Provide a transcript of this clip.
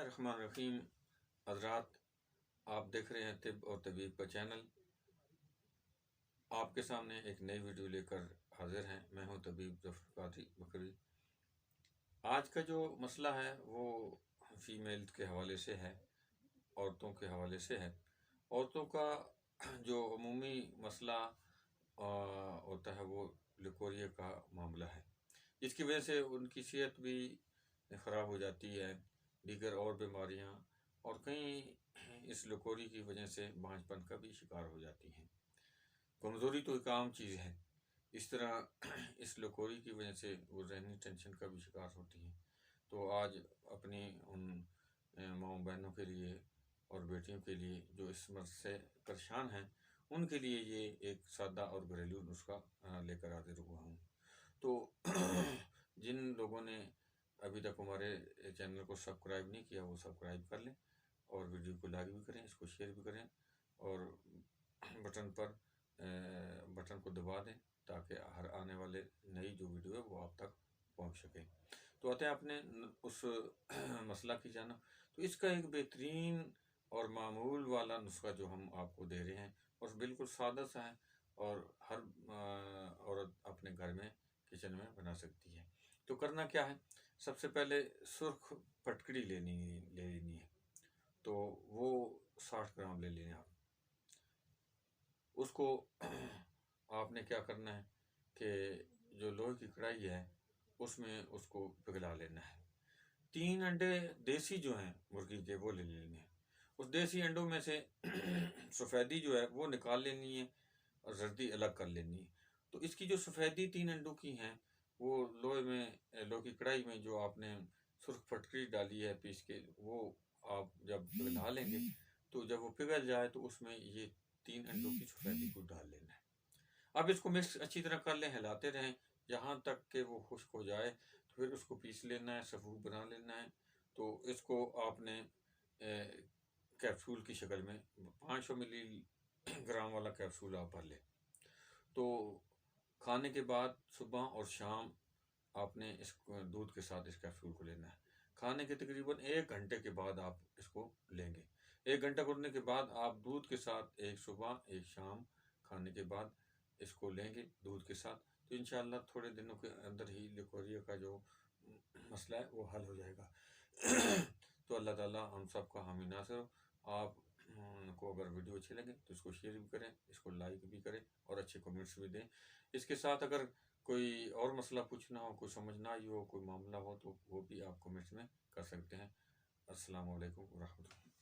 बिस्मिल्लाहिर्रहमानिर्रहीम। हज़रात, आप देख रहे हैं तिब और तबीब का चैनल। आपके सामने एक नई वीडियो लेकर हाजिर हैं। मैं हूं तबीब ज़फ़र कादरी बकरी। आज का जो मसला है वो फीमेल के हवाले से है, औरतों के हवाले से है। औरतों का जो अमूमी मसला होता है वो लिकोरिया का मामला है, जिसकी वजह से उनकी सेहत भी ख़राब हो जाती है, दीगर और बीमारियां, और कहीं इस लिकोरी की वजह से बांझपन का भी शिकार हो जाती हैं। कमज़ोरी तो एक आम चीज़ है, इस तरह इस लिकोरी की वजह से वो ज़हनी टेंशन का भी शिकार होती हैं। तो आज अपनी उन माँ बहनों के लिए और बेटियों के लिए जो इस मर्ज़ से परेशान हैं, उनके लिए ये एक सादा और घरेलू नुस्खा लेकर हाजिर हुआ हूँ। तो जिन लोगों ने अभी तक हमारे चैनल को सब्सक्राइब नहीं किया वो सब्सक्राइब कर लें, और वीडियो को लाइक भी करें, इसको शेयर भी करें, और बटन को दबा दें ताकि हर आने वाले नई जो वीडियो है वो आप तक पहुंच सके। तो आते हैं अपने उस मसला की जाना। तो इसका एक बेहतरीन और मामूल वाला नुस्खा जो हम आपको दे रहे हैं, और बिल्कुल सादा सा है, और हर औरत अपने घर में किचन में बना सकती है। तो करना क्या है, सबसे पहले सुर्ख फटकड़ी ले लेनी है। तो वो 60 ग्राम ले लें आप। उसको आपने क्या करना है कि जो लोहे की कढ़ाई है उसमें उसको पिघला लेना है। 3 अंडे देसी जो हैं मुर्गी के वो ले लेने हैं। उस देसी अंडों में से सफ़ेदी जो है वो निकाल लेनी है और जर्दी अलग कर लेनी है। तो इसकी जो सफ़ेदी 3 अंडों की हैं वो लोहे की कढ़ाई में जो आपने सुर्ख फटकड़ी डाली है पीस के, वो आप जब पिघला लेंगे तो जब वो पिघल जाए तो उसमें ये 3 अंडों की सफ़ेदी को डाल लेना है। अब इसको मिक्स अच्छी तरह कर लें, हिलाते रहें जहाँ तक कि वो खुश्क हो जाए। तो फिर उसको पीस लेना है, सफ़ूफ बना लेना है। तो इसको आपने कैप्सूल की शक्ल में 500 मिली ग्राम वाला कैप्सूल आप भर लें। तो खाने के बाद सुबह और शाम आपने इस दूध के साथ इस कैप्सूल को लेना है। खाने के तकरीबन 1 घंटे के बाद आप इसको लेंगे। 1 घंटा गुजरने के बाद आप दूध के साथ एक सुबह एक शाम खाने के बाद इसको लेंगे दूध के साथ। तो इंशाअल्लाह थोड़े दिनों के अंदर ही लिकोरिया का जो मसला है वो हल हो जाएगा। तो अल्लाह ताला हम सब का हामी नासिर हो। आप को अगर वीडियो अच्छी लगे तो इसको शेयर भी करें, इसको लाइक भी करें, और अच्छे कमेंट्स भी दें। इसके साथ अगर कोई और मसला पूछना हो, कोई समझ ना आई हो, कोई मामला हो, तो वो भी आप कमेंट्स में कर सकते हैं। अस्सलाम वालेकुम व रहमतुल्लाह।